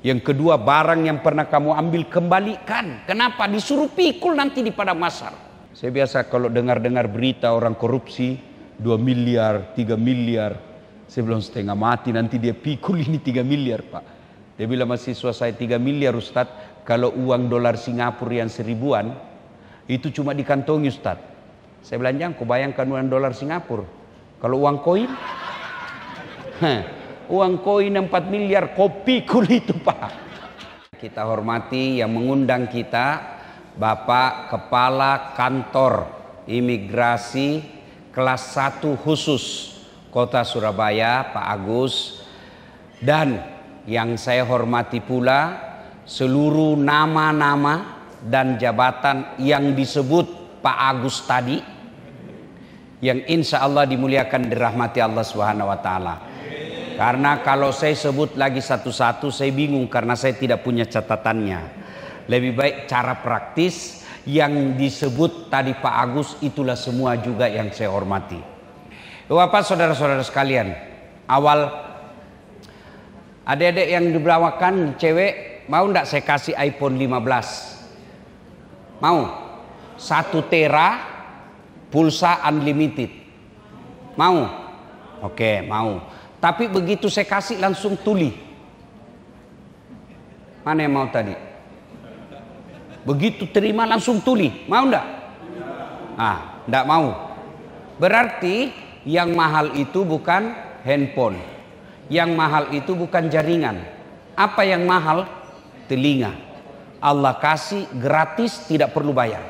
Yang kedua, barang yang pernah kamu ambil kembalikan. Kenapa? Disuruh pikul nanti di padang mahsyar. Saya biasa kalau dengar-dengar berita orang korupsi 2 miliar, 3 miliar. Saya bilang setengah mati nanti dia pikul ini 3 miliar Pak. Dia bilang mahasiswa saya 3 miliar Ustadz. Kalau uang dolar Singapura yang 1000-an itu cuma dikantongi Ustadz. Saya bilang jangan kau bayangkan uang dolar Singapura. Kalau uang koin, uang koin 4 miliar kau pikul itu Pak. Kita hormati yang mengundang kita Bapak Kepala Kantor Imigrasi kelas 1 khusus Kota Surabaya Pak Agus. Dan yang saya hormati pula seluruh nama-nama dan jabatan yang disebut Pak Agus tadi, yang insya Allah dimuliakan dirahmati Allah Subhanahu wa Ta'ala. Karena kalau saya sebut lagi satu-satu saya bingung karena saya tidak punya catatannya. Lebih baik cara praktis yang disebut tadi Pak Agus itulah semua juga yang saya hormati. Bapak saudara-saudara sekalian, awal adik-adik yang dibelawakan cewek mau ndak saya kasih iPhone 15? Mau? 1 tera pulsa unlimited. Mau? Oke, mau. Tapi begitu saya kasih langsung tuli. Mana yang mau tadi? Begitu terima langsung tuli. Mau enggak? Ah, enggak mau. Berarti yang mahal itu bukan handphone. Yang mahal itu bukan jaringan. Apa yang mahal? Telinga. Allah kasih gratis, tidak perlu bayar.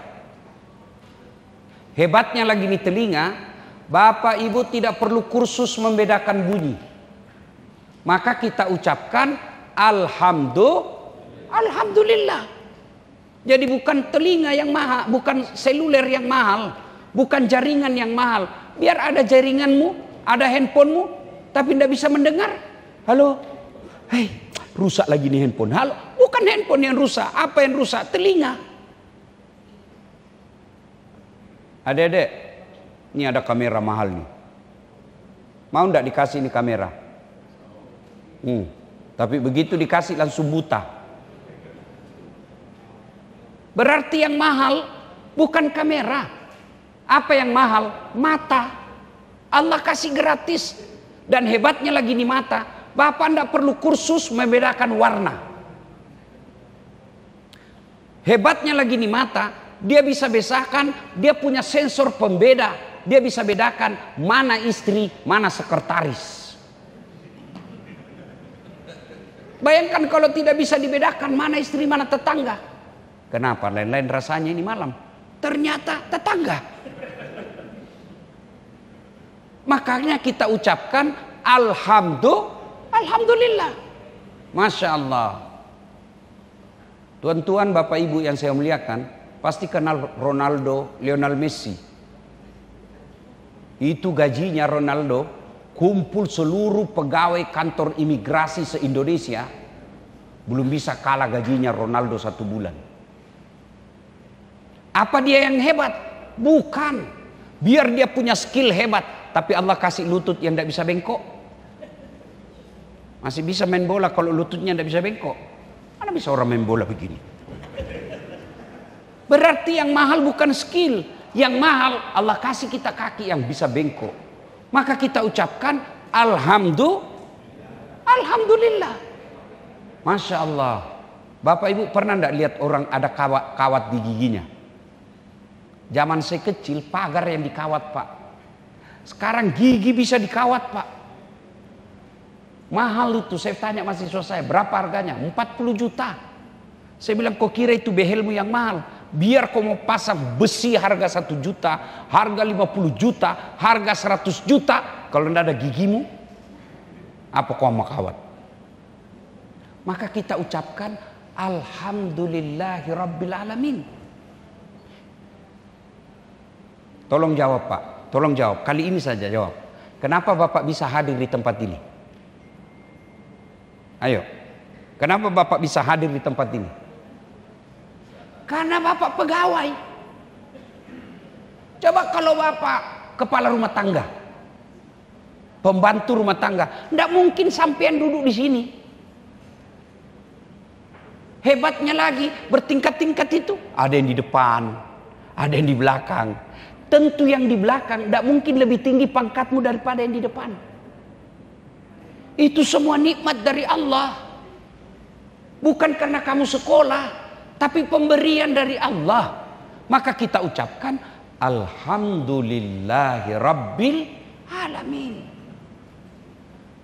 Hebatnya lagi nih telinga, Bapak Ibu tidak perlu kursus membedakan bunyi. Maka kita ucapkan Alhamdulillah. Jadi bukan telinga yang mahal, bukan seluler yang mahal, bukan jaringan yang mahal. Biar ada jaringanmu, ada handphonemu, tapi tidak bisa mendengar. Halo, hei, rusak lagi nih handphone. Halo, bukan handphone yang rusak. Apa yang rusak? Telinga. Adik-adik, ini ada kamera mahal nih. Mau ndak dikasih ini kamera? Tapi begitu dikasih langsung buta. Berarti yang mahal bukan kamera. Apa yang mahal? Mata. Allah kasih gratis. Dan hebatnya lagi nih mata. Bapak ndak perlu kursus membedakan warna. Hebatnya lagi nih mata. Dia bisa bedakan, dia punya sensor pembeda. Dia bisa bedakan mana istri, mana sekretaris. Bayangkan kalau tidak bisa dibedakan mana istri, mana tetangga. Kenapa? Lain-lain rasanya ini malam. Ternyata tetangga. Makanya kita ucapkan Alhamdulillah. Masya Allah. Tuan-tuan, Bapak Ibu yang saya muliakan, pasti kenal Ronaldo, Lionel Messi. Itu gajinya Ronaldo, kumpul seluruh pegawai kantor imigrasi se-Indonesia, belum bisa kalah gajinya Ronaldo 1 bulan. Apa dia yang hebat? Bukan. Biar dia punya skill hebat, tapi Allah kasih lutut yang tidak bisa bengkok. Masih bisa main bola kalau lututnya tidak bisa bengkok. Mana bisa orang main bola begini? Berarti yang mahal bukan skill. Yang mahal Allah kasih kita kaki yang bisa bengkok. Maka kita ucapkan Alhamdulillah. Masya Allah. Bapak Ibu pernah enggak lihat orang ada kawat di giginya? Zaman saya kecil pagar yang dikawat Pak. Sekarang gigi bisa dikawat Pak. Mahal itu. Saya tanya mahasiswa saya berapa harganya? 40 juta. Saya bilang kok kira itu behelmu yang mahal? Biar kau mau pasang besi harga 1 juta, harga 50 juta, harga 100 juta. Kalau tidak ada gigimu, apa kau mau kawat? Maka kita ucapkan Alhamdulillahirrabbilalamin. Tolong jawab Pak, tolong jawab. Kali ini saja jawab. Kenapa Bapak bisa hadir di tempat ini? Ayo, kenapa Bapak bisa hadir di tempat ini? Karena Bapak pegawai. Coba kalau Bapak kepala rumah tangga, pembantu rumah tangga, tidak mungkin sampean duduk di sini. Hebatnya lagi, bertingkat-tingkat itu. Ada yang di depan, ada yang di belakang. Tentu yang di belakang tidak mungkin lebih tinggi pangkatmu daripada yang di depan. Itu semua nikmat dari Allah. Bukan karena kamu sekolah, tapi pemberian dari Allah. Maka kita ucapkan Alhamdulillahi Rabbil Alamin.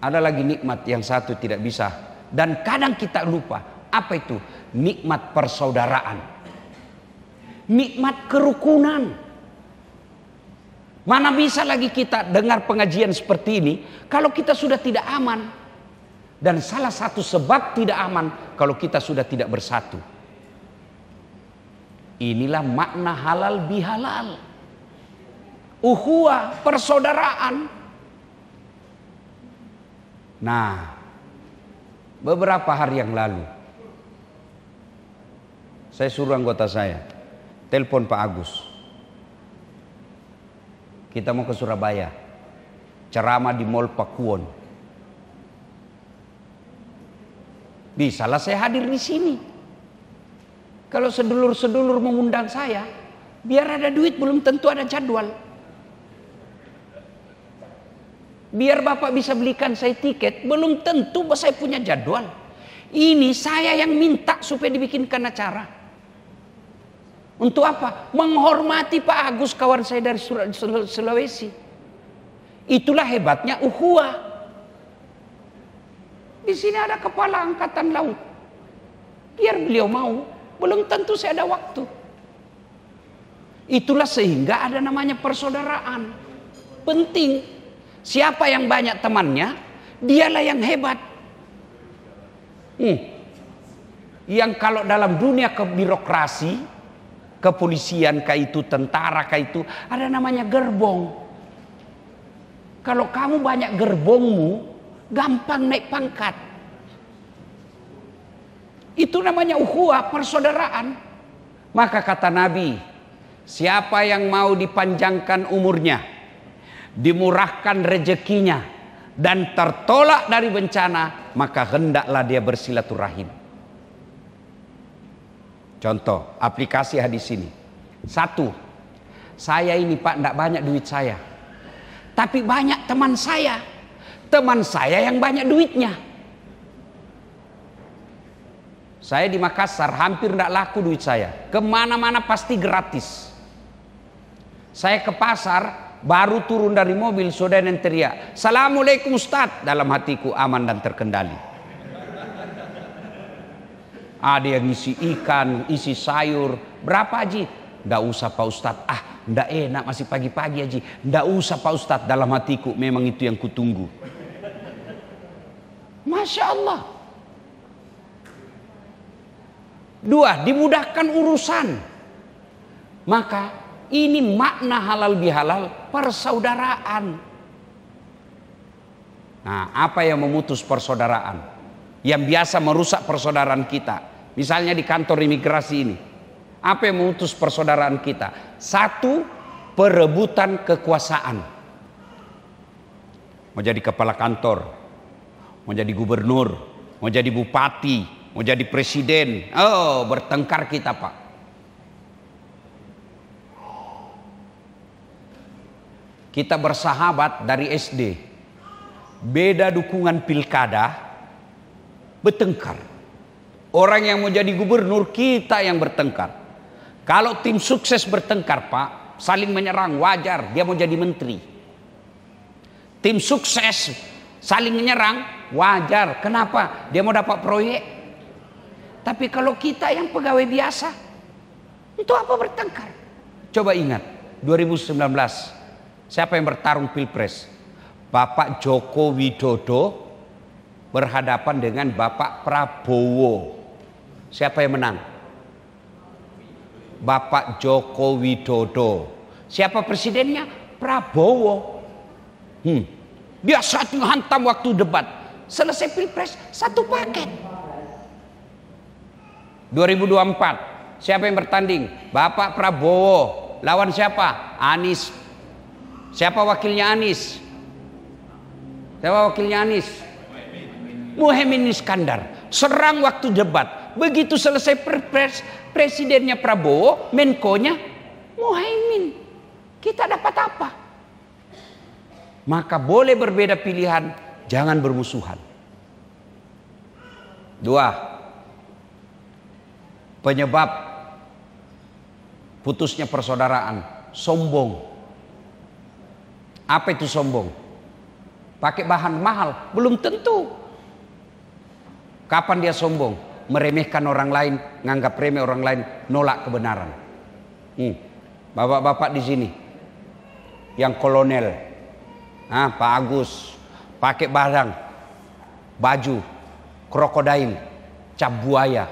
Ada lagi nikmat yang satu tidak bisa, dan kadang kita lupa. Apa itu? Nikmat persaudaraan, nikmat kerukunan. Mana bisa lagi kita dengar pengajian seperti ini kalau kita sudah tidak aman. Dan salah satu sebab tidak aman kalau kita sudah tidak bersatu. Inilah makna halal bihalal. Ukhuwah, persaudaraan. Nah, beberapa hari yang lalu saya suruh anggota saya telepon Pak Agus. Kita mau ke Surabaya, ceramah di Mall Pakuwon. Bisalah saya hadir di sini. Kalau sedulur-sedulur mengundang saya, biar ada duit belum tentu ada jadwal. Biar Bapak bisa belikan saya tiket, belum tentu saya punya jadwal. Ini saya yang minta supaya dibikinkan acara. Untuk apa? Menghormati Pak Agus, kawan saya dari Sulawesi. Itulah hebatnya ukhuwah. Di sini ada kepala angkatan laut. Biar beliau mau, belum tentu saya ada waktu. Itulah sehingga ada namanya persaudaraan. Penting. Siapa yang banyak temannya, dialah yang hebat. Yang kalau dalam dunia kebirokrasi, kepolisian kah itu, tentara kah itu, ada namanya gerbong. Kalau kamu banyak gerbongmu, gampang naik pangkat. Itu namanya ukhuwah, persaudaraan. Maka kata Nabi, siapa yang mau dipanjangkan umurnya, dimurahkan rezekinya, dan tertolak dari bencana, maka hendaklah dia bersilaturahim. Contoh, aplikasi hadis ini. Satu, saya ini Pak tidak banyak duit saya, tapi banyak teman saya. Teman saya yang banyak duitnya. Saya di Makassar hampir tidak laku duit saya. Kemana-mana pasti gratis. Saya ke pasar, baru turun dari mobil, saudara yang teriak, "Assalamualaikum Ustadz." Dalam hatiku aman dan terkendali. Ada yang isi ikan, isi sayur. Berapa Haji? Nggak usah Pak Ustadz. Nggak enak masih pagi-pagi Haji. Nggak usah Pak Ustadz. Dalam hatiku memang itu yang kutunggu. Masya Allah. Dua, dimudahkan urusan. Maka ini makna halal bihalal, persaudaraan. Nah, apa yang memutus persaudaraan? Yang biasa merusak persaudaraan kita. Misalnya di kantor imigrasi ini. Apa yang memutus persaudaraan kita? Satu, perebutan kekuasaan. Mau jadi kepala kantor, mau jadi gubernur, mau jadi bupati, mau jadi presiden. Oh, bertengkar kita Pak. Kita bersahabat dari SD. Beda dukungan pilkada, bertengkar. Orang yang mau jadi gubernur, kita yang bertengkar. Kalau tim sukses bertengkar Pak, saling menyerang, wajar, dia mau jadi menteri. Tim sukses saling menyerang, wajar. Kenapa? Dia mau dapat proyek. Tapi kalau kita yang pegawai biasa, untuk apa bertengkar? Coba ingat 2019, siapa yang bertarung pilpres? Bapak Joko Widodo berhadapan dengan Bapak Prabowo. Siapa yang menang? Bapak Joko Widodo. Siapa presidennya? Prabowo. Dia satu hantam waktu debat. Selesai pilpres, satu paket. 2024, siapa yang bertanding? Bapak Prabowo. Lawan siapa? Anies. Siapa wakilnya Anies? Siapa wakilnya Anies? Muhaimin Iskandar. Serang waktu debat. Begitu selesai perpres, presidennya Prabowo, Menkonya Muhaimin. Kita dapat apa? Maka boleh berbeda pilihan, jangan bermusuhan. 2. Penyebab putusnya persaudaraan, sombong. Apa itu sombong? Pakai bahan mahal, belum tentu. Kapan dia sombong? Meremehkan orang lain, nganggap remeh orang lain, nolak kebenaran. Bapak-bapak di sini, yang kolonel, Pak Agus, pakai barang, baju, krokodil, cap buaya,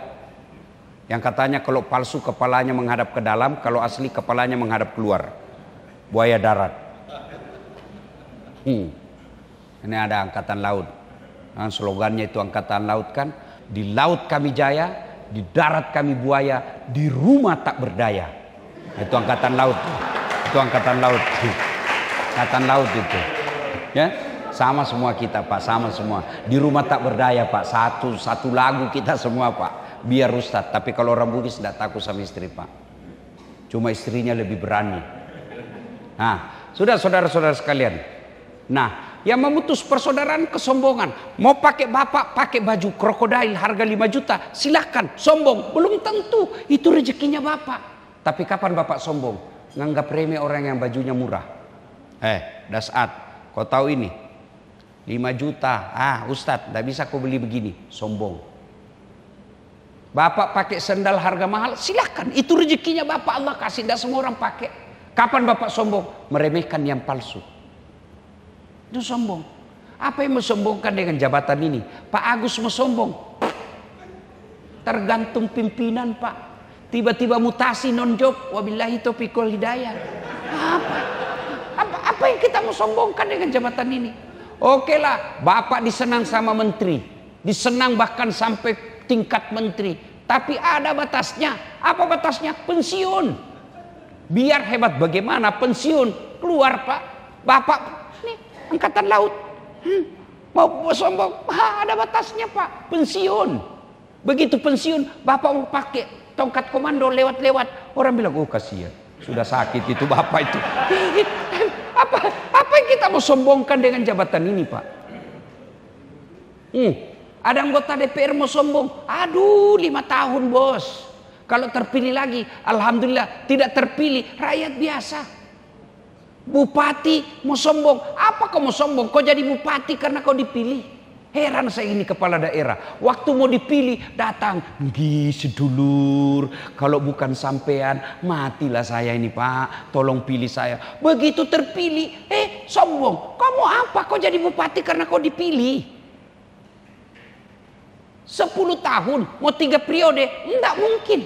yang katanya kalau palsu kepalanya menghadap ke dalam, kalau asli kepalanya menghadap keluar, buaya darat. Ini ada angkatan laut, slogannya itu angkatan laut kan, di laut kami jaya, di darat kami buaya, di rumah tak berdaya. Itu angkatan laut, itu angkatan laut, angkatan laut itu, ya. Sama semua kita Pak, sama semua. Di rumah tak berdaya Pak, satu lagu kita semua Pak. Biar Ustadz, tapi kalau orang Bugis tidak takut sama istri Pak. Cuma istrinya lebih berani. Nah, sudah saudara-saudara sekalian. Nah, yang memutus persaudaraan kesombongan. Mau pakai bapak pakai baju krokodil harga 5 juta, silahkan sombong. Belum tentu itu rezekinya bapak. Tapi kapan bapak sombong? Nganggap remeh orang yang bajunya murah. Dasat, kau tahu ini 5 juta, Ustadz, tidak bisa kau beli begini, sombong. Bapak pakai sendal harga mahal, silahkan, itu rezekinya bapak, Allah kasih, tidak semua orang pakai. Kapan bapak sombong? Meremehkan yang palsu. Itu sombong. Apa yang mensombongkan dengan jabatan ini? Pak Agus mau sombong. Tergantung pimpinan Pak. Tiba-tiba mutasi non-job, wabillahi taufiqul hidayah. Apa yang kita mau sombongkan dengan jabatan ini? Oke lah, bapak disenang sama menteri, disenang bahkan sampai tingkat menteri. Tapi ada batasnya. Apa batasnya? Pensiun. Biar hebat bagaimana pensiun keluar Pak. Bapak nih angkatan laut, mau sombong, ada batasnya Pak. Pensiun. Begitu pensiun, bapak mau pakai tongkat komando lewat-lewat. Orang bilang, oh kasihan, sudah sakit itu bapak itu. Apa yang kita mau sombongkan dengan jabatan ini Pak? Ada anggota DPR mau sombong, aduh 5 tahun bos. Kalau terpilih lagi, alhamdulillah. Tidak terpilih, rakyat biasa. Bupati mau sombong, apa kau mau sombong? Kau jadi bupati karena kau dipilih. Heran saya ini kepala daerah. Waktu mau dipilih datang, sedulur, kalau bukan sampean matilah saya ini Pak, tolong pilih saya. Begitu terpilih, sombong. Kamu apa? Kau jadi bupati karena kau dipilih. 10 tahun, mau 3 periode, enggak mungkin.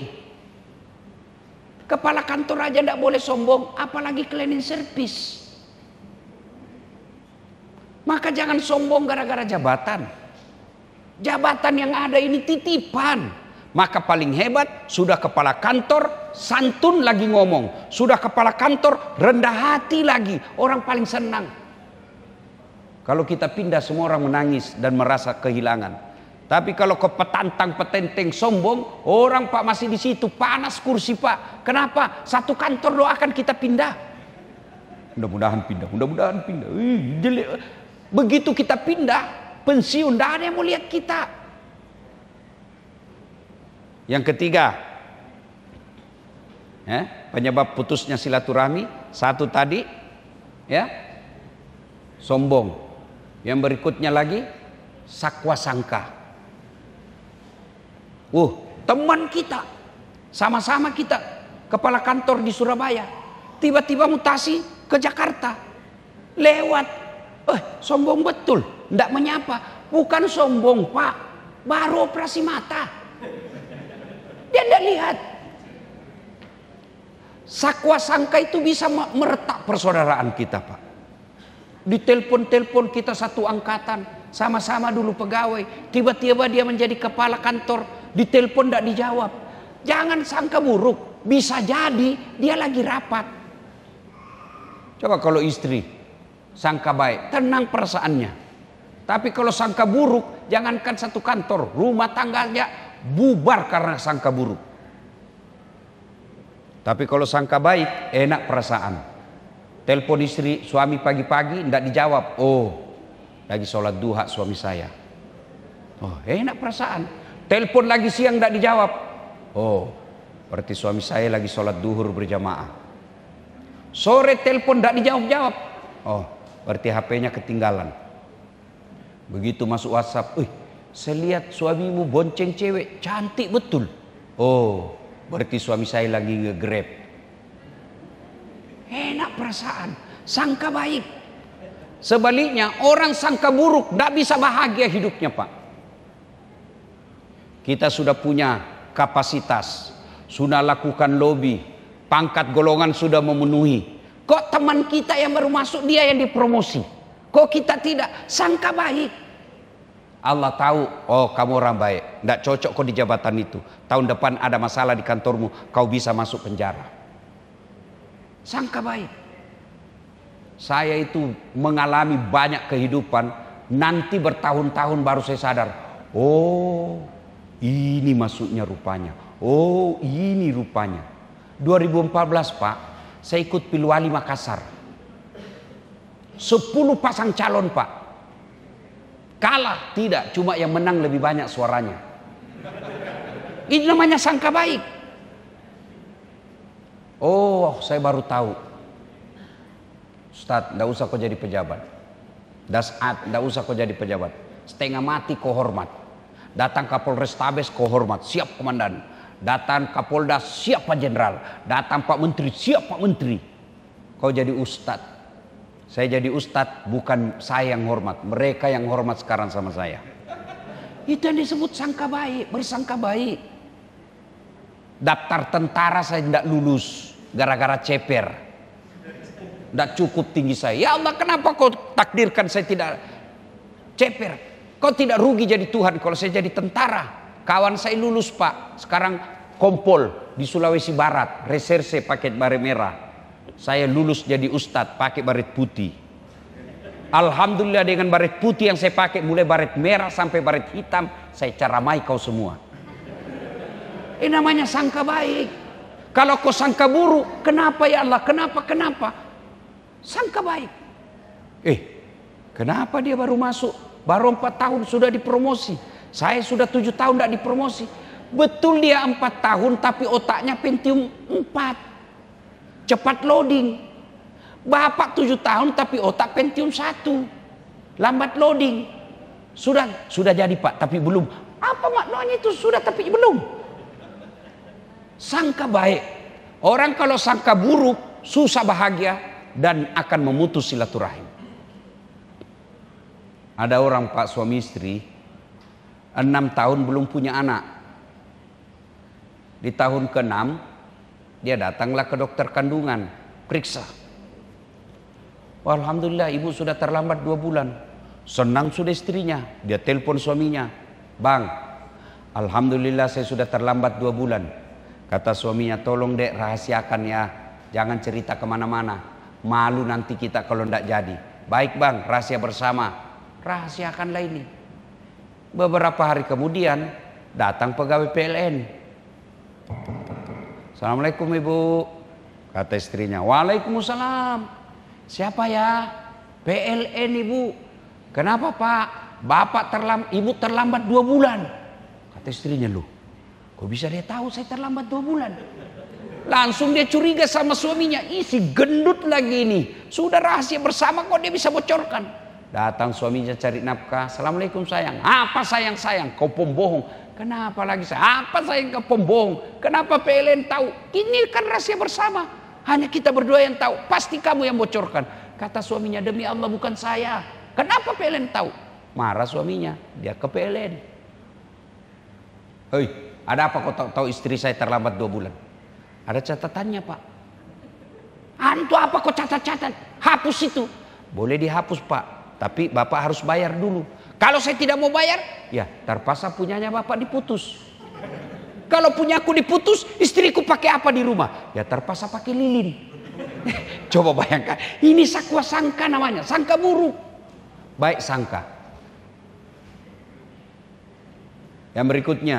Kepala kantor aja enggak boleh sombong, apalagi cleaning service. Maka jangan sombong gara-gara jabatan. Jabatan yang ada ini titipan. Maka paling hebat, sudah kepala kantor, santun lagi ngomong. Sudah kepala kantor, rendah hati lagi. Orang paling senang. Kalau kita pindah, semua orang menangis dan merasa kehilangan. Tapi kalau ke petantang petenteng sombong, orang Pak masih di situ, panas kursi Pak. Kenapa? Satu kantor doakan kita pindah. Mudah-mudahan pindah, mudah-mudahan pindah. Begitu kita pindah, pensiun, tidak ada yang mau lihat kita. Yang ketiga, penyebab putusnya silaturahmi, satu tadi, sombong. Yang berikutnya lagi, sakwa sangka. Teman kita, sama-sama kita, kepala kantor di Surabaya, tiba-tiba mutasi ke Jakarta, lewat. Sombong betul, tidak menyapa. Bukan sombong Pak, baru operasi mata. Dia tidak lihat. Sakwa sangka itu bisa meretak persaudaraan kita Pak. Di telepon kita satu angkatan, sama-sama dulu pegawai. Tiba-tiba dia menjadi kepala kantor, di telepon tidak dijawab. Jangan sangka buruk, bisa jadi dia lagi rapat. Coba kalau istri sangka baik, tenang perasaannya. Tapi kalau sangka buruk, jangankan satu kantor, rumah tangganya bubar karena sangka buruk. Tapi kalau sangka baik, enak perasaan. Telepon istri, suami pagi-pagi, tidak dijawab. Oh, lagi sholat duha suami saya. Oh, enak perasaan. Telepon lagi siang, tidak dijawab. Oh, berarti suami saya lagi sholat duhur berjamaah. Sore telepon tidak dijawab-jawab. Oh, berarti HP-nya ketinggalan. Begitu masuk WhatsApp, saya lihat suamimu bonceng cewek, cantik betul. Oh, berarti suami saya lagi nge-grab. Enak perasaan, sangka baik. Sebaliknya, orang sangka buruk tidak bisa bahagia hidupnya, Pak. Kita sudah punya kapasitas, sudah lakukan lobby, pangkat golongan sudah memenuhi. Kok teman kita yang baru masuk dia yang dipromosi? Kok kita tidak? Sangka baik. Allah tahu, oh kamu orang baik, tidak cocok kau di jabatan itu. Tahun depan ada masalah di kantormu, kau bisa masuk penjara. Sangka baik. Saya itu mengalami banyak kehidupan, nanti bertahun-tahun baru saya sadar. Oh, ini maksudnya rupanya. Oh, ini rupanya. 2014 Pak, saya ikut Pilwali Makassar. 10 pasang calon Pak. Kalah tidak, cuma yang menang lebih banyak suaranya. Ini namanya sangka baik. Oh, saya baru tahu. Ustaz, tidak usah kau jadi pejabat. Dasat, tidak usah kau jadi pejabat. Setengah mati kau hormat. Datang Kapolres Tabes kau hormat, siap komandan. Datang Kapolda, siap Pak Jenderal. Datang Pak Menteri, siap Pak Menteri. Kau jadi ustaz. Saya jadi ustadz, bukan saya yang hormat. Mereka yang hormat sekarang sama saya. Itu yang disebut sangka baik, bersangka baik. Daftar tentara saya tidak lulus, gara-gara ceper. Tidak cukup tinggi saya. Ya Allah, kenapa kau takdirkan saya tidak ceper? Kau tidak rugi jadi Tuhan kalau saya jadi tentara. Kawan saya lulus Pak, sekarang kompol di Sulawesi Barat, reserse pakai baret merah. Saya lulus jadi ustadz pakai baret putih. Alhamdulillah dengan baret putih yang saya pakai, mulai baret merah sampai baret hitam, saya caramai kau semua. Ini namanya sangka baik. Kalau kau sangka buruk, kenapa ya Allah? Kenapa? Sangka baik. Kenapa dia baru masuk? Baru 4 tahun sudah dipromosi. Saya sudah 7 tahun tidak dipromosi. Betul dia 4 tahun tapi otaknya Pentium 4. Cepat loading. Bapak 7 tahun tapi otak Pentium 1. Lambat loading. Sudah jadi Pak tapi belum. Apa maknanya itu sudah tapi belum? Sangka baik. Orang kalau sangka buruk susah bahagia dan akan memutus silaturahim. Ada orang Pak suami istri 6 tahun belum punya anak. Di tahun ke-6 dia datanglah ke dokter kandungan, periksa. Alhamdulillah ibu sudah terlambat 2 bulan. Senang sudah istrinya, dia telepon suaminya. Bang, alhamdulillah saya sudah terlambat 2 bulan. Kata suaminya, tolong dek rahasiakan ya, jangan cerita kemana-mana. Malu nanti kita kalau tidak jadi. Baik bang, rahasia bersama. Rahasiakanlah ini. Beberapa hari kemudian datang pegawai PLN. Assalamualaikum ibu, kata istrinya. Waalaikumsalam. Siapa ya? PLN ibu. Kenapa Pak? Ibu terlambat 2 bulan. Kata istrinya, loh kok bisa dia tahu saya terlambat 2 bulan? Langsung dia curiga sama suaminya. Isi gendut lagi ini. Sudah rahasia bersama kok dia bisa bocorkan. Datang suaminya cari nafkah. Assalamualaikum sayang. Apa sayang? Kau pembohong. Kenapa lagi saya? Apa saya ke pembohong? Kenapa PLN tahu? Ini kan rahasia bersama. Hanya kita berdua yang tahu. Pasti kamu yang bocorkan. Kata suaminya, demi Allah bukan saya. Kenapa PLN tahu? Marah suaminya. Dia ke PLN. Hei, ada apa kau tahu istri saya terlambat 2 bulan? Ada catatannya Pak. Antu apa kau catat-catat? Hapus itu. Boleh dihapus Pak. Tapi Bapak harus bayar dulu. Kalau saya tidak mau bayar, ya terpaksa punyanya Bapak diputus. Kalau punya aku diputus, istriku pakai apa di rumah? Ya terpaksa pakai lilin. Coba bayangkan, ini sakwa sangka namanya, sangka buruk. Baik sangka. Yang berikutnya,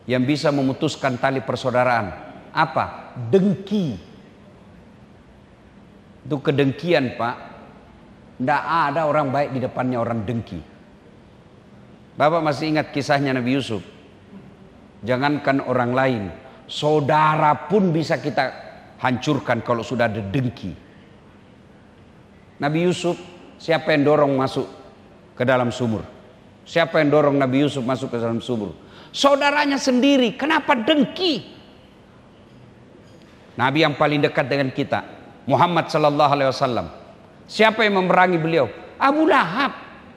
yang bisa memutuskan tali persaudaraan. Apa? Dengki. Itu kedengkian, Pak. Tidak ada orang baik di depannya orang dengki. Bapak masih ingat kisahnya Nabi Yusuf? Jangankan orang lain, saudara pun bisa kita hancurkan kalau sudah ada dengki. Nabi Yusuf, siapa yang dorong masuk ke dalam sumur? Siapa yang dorong Nabi Yusuf masuk ke dalam sumur? Saudaranya sendiri. Kenapa dengki? Nabi yang paling dekat dengan kita, Muhammad sallallahu alaihi wasallam. Siapa yang memerangi beliau? Abu Lahab.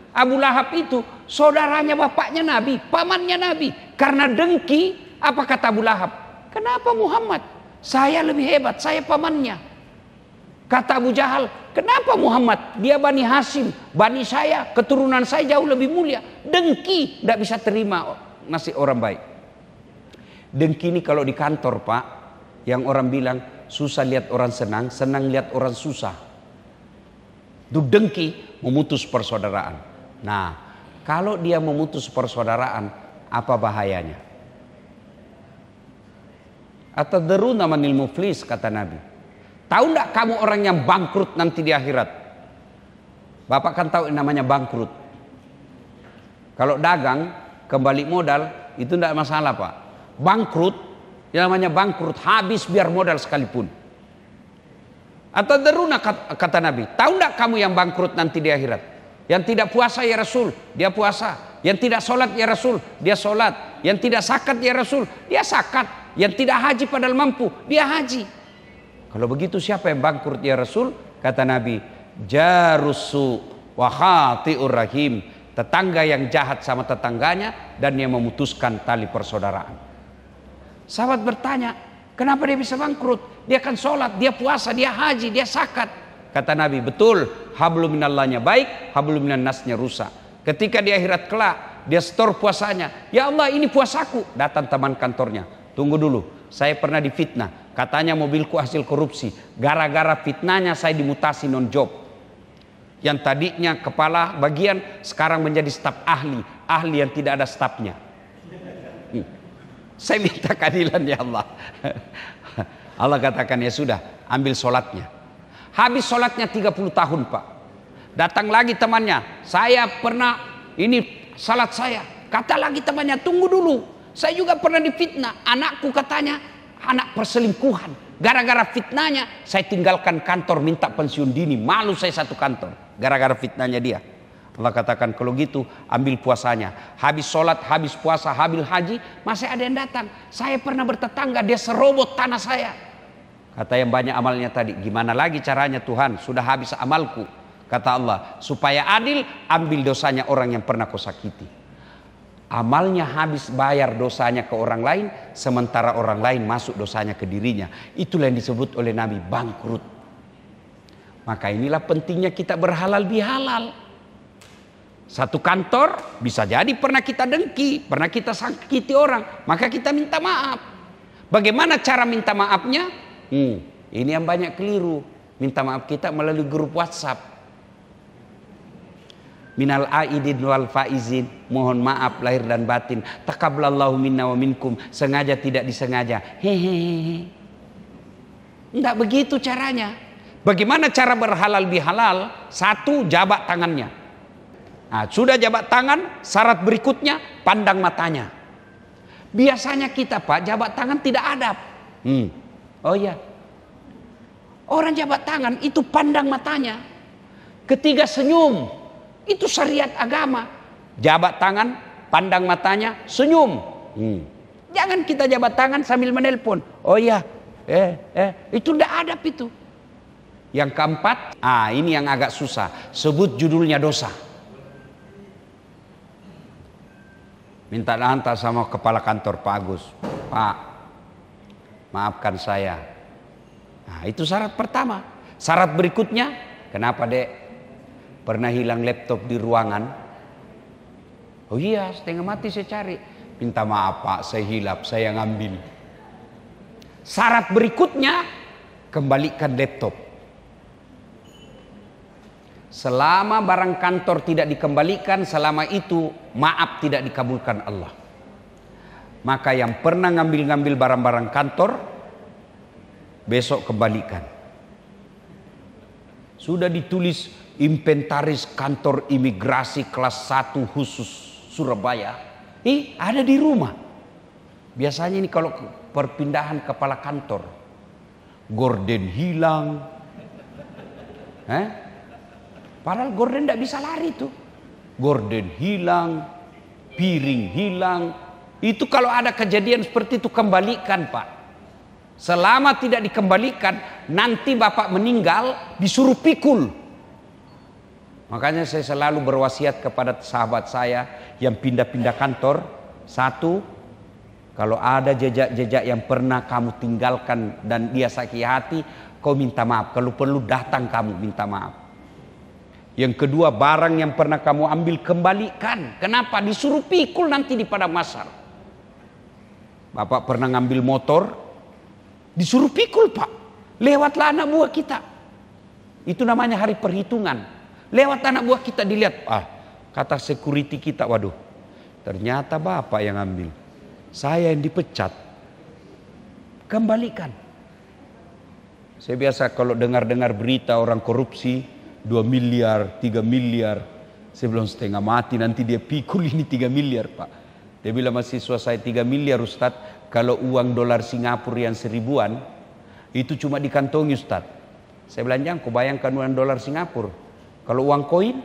Abu Lahab itu saudaranya bapaknya Nabi, pamannya Nabi. Karena dengki, apa kata Abu Lahab? Kenapa Muhammad? Saya lebih hebat, saya pamannya. Kata Abu Jahal, kenapa Muhammad? Dia Bani Hashim, Bani saya, keturunan saya jauh lebih mulia. Dengki, tidak bisa terima nasib orang baik. Dengki ini kalau di kantor, Pak, yang orang bilang susah lihat orang senang, senang lihat orang susah. Itu dengki, memutus persaudaraan. Nah, kalau dia memutus persaudaraan, apa bahayanya? Atadruna manil muflis, kata Nabi. Tahu enggak kamu orang yang bangkrut nanti di akhirat? Bapak kan tahu yang namanya bangkrut. Kalau dagang, kembali modal, itu enggak masalah, Pak. Bangkrut, yang namanya bangkrut, habis biar modal sekalipun. Atadruna, kata Nabi. Tahu enggak kamu yang bangkrut nanti di akhirat? Yang tidak puasa ya Rasul, dia puasa. Yang tidak sholat ya Rasul, dia sholat. Yang tidak zakat ya Rasul, dia zakat. Yang tidak haji padahal mampu, dia haji. Kalau begitu siapa yang bangkrut ya Rasul? Kata Nabi, jarusu wa khati'ur rahim. Tetangga yang jahat sama tetangganya dan yang memutuskan tali persaudaraan. Sahabat bertanya, kenapa dia bisa bangkrut? Dia kan sholat, dia puasa, dia haji, dia zakat. Kata Nabi, betul, hablum minallahnya baik, hablum minan nasnya rusak. Ketika di akhirat kelak, dia setor puasanya. Ya Allah, ini puasaku. Datang teman kantornya. Tunggu dulu, saya pernah difitnah. Katanya mobilku hasil korupsi. Gara-gara fitnahnya saya dimutasi non job. Yang tadinya kepala bagian, sekarang menjadi staf ahli. Ahli yang tidak ada stafnya. Saya minta keadilan ya Allah. Allah katakan, ya sudah, ambil sholatnya. Habis sholatnya 30 tahun, Pak. Datang lagi temannya, saya pernah, ini salat saya. Kata lagi temannya, tunggu dulu, saya juga pernah difitnah. Anakku katanya anak perselingkuhan. Gara-gara fitnahnya saya tinggalkan kantor, minta pensiun dini. Malu saya satu kantor gara-gara fitnahnya dia. Allah katakan, kalau gitu ambil puasanya. Habis sholat, habis puasa, habis haji, masih ada yang datang. Saya pernah bertetangga, dia serobot tanah saya. Kata yang banyak amalnya tadi, gimana lagi caranya Tuhan? Sudah habis amalku. Kata Allah, supaya adil, ambil dosanya orang yang pernah kau sakiti. Amalnya habis, bayar dosanya ke orang lain, sementara orang lain masuk dosanya ke dirinya. Itulah yang disebut oleh Nabi bangkrut. Maka inilah pentingnya kita berhalal bihalal. Satu kantor bisa jadi pernah kita dengki, pernah kita sakiti orang, maka kita minta maaf. Bagaimana cara minta maafnya? Ini yang banyak keliru. Minta maaf kita melalui grup WhatsApp. Minal aidin wal faizin, mohon maaf lahir dan batin. Taqabbalallahu minna wa minkum, sengaja tidak disengaja. Hehehe. Enggak begitu caranya. Bagaimana cara berhalal bihalal? Satu, jabat tangannya. Nah, sudah jabat tangan, syarat berikutnya pandang matanya. Biasanya kita, Pak, jabat tangan tidak adab. Oh iya, orang jabat tangan itu pandang matanya. Ketiga senyum, itu syariat agama. Jabat tangan, pandang matanya, senyum. Jangan kita jabat tangan sambil menelpon. Oh iya, itu tidak adab itu. Yang keempat, ini yang agak susah. Sebut judulnya dosa. Minta hantar sama kepala kantor Pak Agus. Pak, maafkan saya. Nah, itu syarat pertama. Syarat berikutnya, kenapa dek? Pernah hilang laptop di ruangan? Oh iya, setengah mati saya cari. Minta maaf Pak, saya hilap, saya ngambil. Syarat berikutnya, kembalikan laptop. Selama barang kantor tidak dikembalikan, selama itu maaf tidak dikabulkan Allah. Maka yang pernah ngambil-ngambil barang-barang kantor, besok kembalikan. Sudah ditulis inventaris kantor imigrasi kelas 1 khusus Surabaya. Ada di rumah. Biasanya ini kalau perpindahan kepala kantor, gorden hilang. Padahal gorden tidak bisa lari tuh. Gorden hilang, piring hilang. Itu kalau ada kejadian seperti itu kembalikan, Pak. Selama tidak dikembalikan, nanti bapak meninggal disuruh pikul. Makanya saya selalu berwasiat kepada sahabat saya yang pindah-pindah kantor. Satu, kalau ada jejak-jejak yang pernah kamu tinggalkan dan dia sakit hati, kau minta maaf. Kalau perlu datang kamu minta maaf. Yang kedua, barang yang pernah kamu ambil kembalikan. Kenapa? Disuruh pikul nanti di padang mahsyar. Bapak pernah ngambil motor, disuruh pikul, Pak. Lewatlah anak buah kita. Itu namanya hari perhitungan. Lewat anak buah kita dilihat. Kata security kita, waduh, ternyata bapak yang ambil. Saya yang dipecat. Kembalikan. Saya biasa kalau dengar-dengar berita orang korupsi 2 miliar, 3 miliar. Saya belum setengah mati nanti dia pikul ini 3 miliar, Pak. Dia bilang mahasiswa saya 3 miliar Ustadz. Kalau uang dolar Singapura yang 1000-an, itu cuma dikantongi Ustadz. Saya bilang jangan kau bayangkan uang dolar Singapura. Kalau uang koin,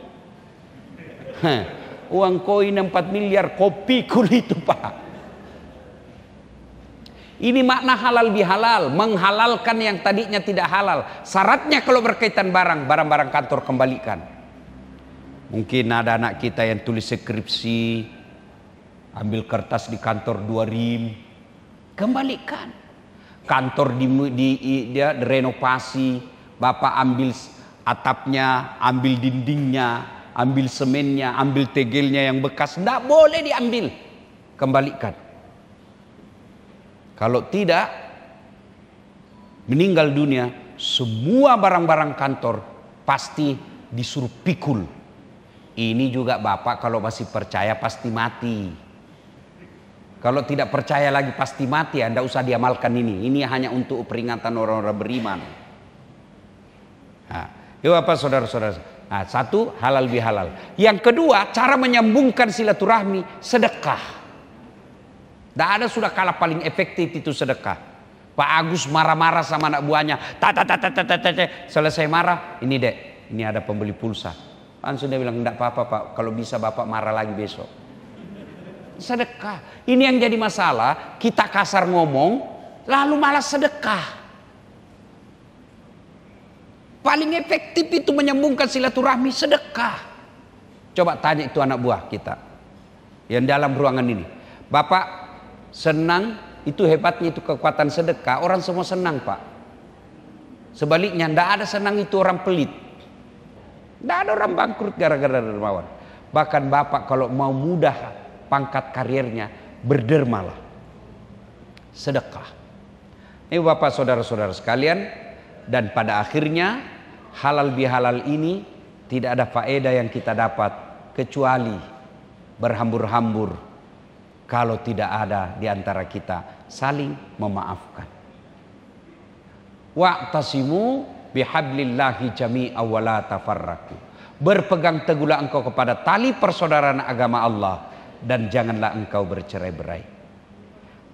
uang koin 4 miliar kau pikul itu, Pak. Ini makna halal bihalal, menghalalkan yang tadinya tidak halal. Syaratnya kalau berkaitan barang-barang kantor kembalikan. Mungkin ada anak kita yang tulis skripsi, ambil kertas di kantor 2 rim, kembalikan. Kantor dia renovasi, bapak ambil atapnya, ambil dindingnya, ambil semennya, ambil tegelnya yang bekas, tidak boleh diambil, kembalikan. Kalau tidak, meninggal dunia, semua barang-barang kantor pasti disuruh pikul. Ini juga bapak kalau masih percaya pasti mati. Kalau tidak percaya lagi pasti mati, Anda usah diamalkan ini. Ini hanya untuk peringatan orang-orang beriman. Yuk apa saudara-saudara? Satu, halal bihalal. Yang kedua, cara menyambungkan silaturahmi, sedekah. Tidak ada sudah kalah paling efektif itu sedekah. Pak Agus marah-marah sama anak buahnya. Selesai marah, ini dek, ini ada pembeli pulsa. Langsung dia bilang, tidak apa-apa Pak, kalau bisa Bapak marah lagi besok. Sedekah. Ini yang jadi masalah, kita kasar ngomong, lalu malah sedekah. Paling efektif itu menyambungkan silaturahmi, sedekah. Coba tanya itu anak buah kita yang dalam ruangan ini. Bapak senang, itu hebatnya itu kekuatan sedekah. Orang semua senang, Pak. Sebaliknya, tidak ada senang itu orang pelit. Tidak ada orang bangkrut gara-gara dermawan. Bahkan Bapak kalau mau mudah pangkat karirnya, berdermalah. Sedekah. Ini Bapak saudara-saudara sekalian. Dan pada akhirnya, halal bihalal ini tidak ada faedah yang kita dapat kecuali berhambur-hambur kalau tidak ada di antara kita saling memaafkan. Wa'tasimu bihablillahi jami'a wa la tafarraqu. Berpegang teguhlah engkau kepada tali persaudaraan agama Allah dan janganlah engkau bercerai-berai.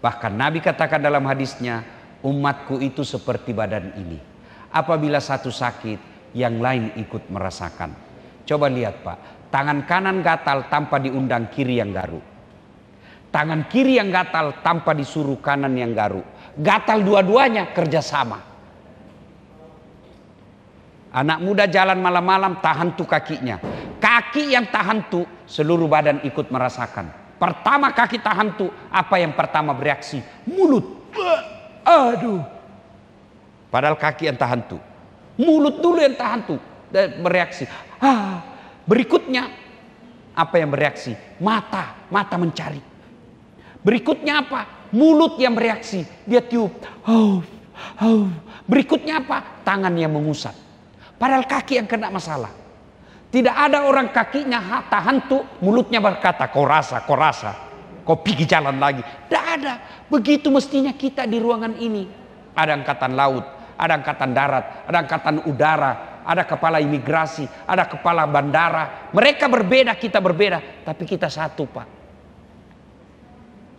Bahkan Nabi katakan dalam hadisnya, umatku itu seperti badan ini. Apabila satu sakit, yang lain ikut merasakan. Coba lihat Pak, tangan kanan gatal tanpa diundang kiri yang garuk. Tangan kiri yang gatal tanpa disuruh kanan yang garuk. Gatal dua-duanya kerjasama. Anak muda jalan malam-malam tahan tuh kakinya. Kaki yang tahan tuh seluruh badan ikut merasakan. Pertama kaki tahan tuh, apa yang pertama bereaksi? Mulut. Aduh. Padahal kaki yang tahan tuh. Mulut dulu yang tahan tuh bereaksi. Berikutnya apa yang bereaksi? Mata mencari. Berikutnya apa? Mulut yang bereaksi. Dia tiup. Berikutnya apa? Tangan yang mengusap. Padahal kaki yang kena masalah. Tidak ada orang kakinya tahan tuh, mulutnya berkata, kau rasa. kau pergi jalan lagi. Tidak ada. Begitu mestinya kita di ruangan ini. Ada angkatan laut, ada angkatan darat, ada angkatan udara, ada kepala imigrasi, ada kepala bandara. Mereka berbeda, kita berbeda, tapi kita satu, Pak.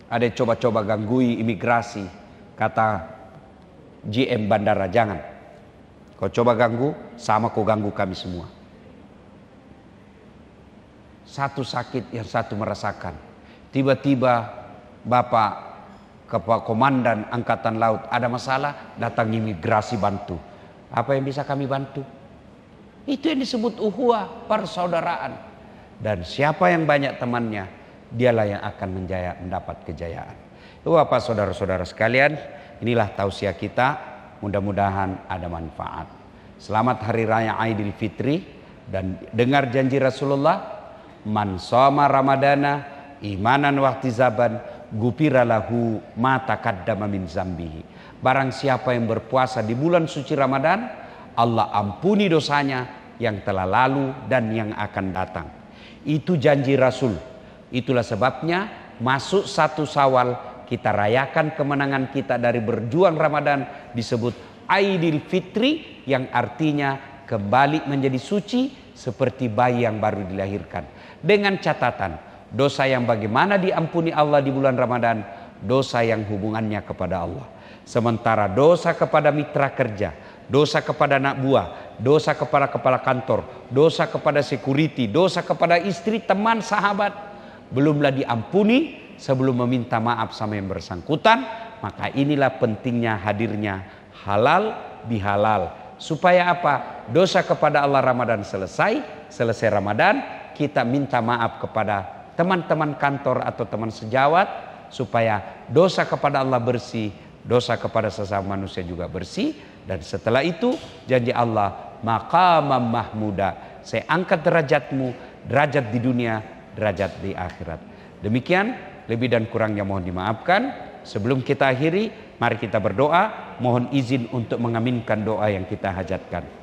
Ada yang coba-coba ganggui imigrasi, kata GM bandara, jangan. Kau coba ganggu, sama kau ganggu kami semua. Satu sakit, yang satu merasakan. Tiba-tiba Bapak Kepala Komandan Angkatan Laut ada masalah, datang imigrasi bantu. Apa yang bisa kami bantu? Itu yang disebut ukhuwah, persaudaraan. Dan siapa yang banyak temannya, dialah yang akan mendapat kejayaan. Bapak saudara-saudara sekalian, inilah tausiah kita, mudah-mudahan ada manfaat. Selamat Hari Raya Aidil Fitri, dan dengar janji Rasulullah, man shoma ramadana imanan wahtisaban gufira lahu ma taqaddama min zambihi. Barang siapa yang berpuasa di bulan suci Ramadan, Allah ampuni dosanya yang telah lalu dan yang akan datang. Itu janji Rasul. Itulah sebabnya masuk 1 Syawal kita rayakan kemenangan kita dari berjuang Ramadan, disebut Aidil Fitri, yang artinya kembali menjadi suci seperti bayi yang baru dilahirkan. Dengan catatan, dosa yang bagaimana diampuni Allah di bulan Ramadan? Dosa yang hubungannya kepada Allah. Sementara dosa kepada mitra kerja, dosa kepada anak buah, dosa kepada kepala kantor, dosa kepada security, dosa kepada istri, teman, sahabat, belumlah diampuni sebelum meminta maaf sama yang bersangkutan. Maka inilah pentingnya hadirnya halal bihalal. Supaya apa? Dosa kepada Allah Ramadan selesai Ramadan, kita minta maaf kepada teman-teman kantor atau teman sejawat, supaya dosa kepada Allah bersih, dosa kepada sesama manusia juga bersih. Dan setelah itu janji Allah, maqamam mahmuda, saya angkat derajatmu, derajat di dunia, derajat di akhirat. Demikian, lebih dan kurangnya mohon dimaafkan. Sebelum kita akhiri, mari kita berdoa, mohon izin untuk mengaminkan doa yang kita hajatkan.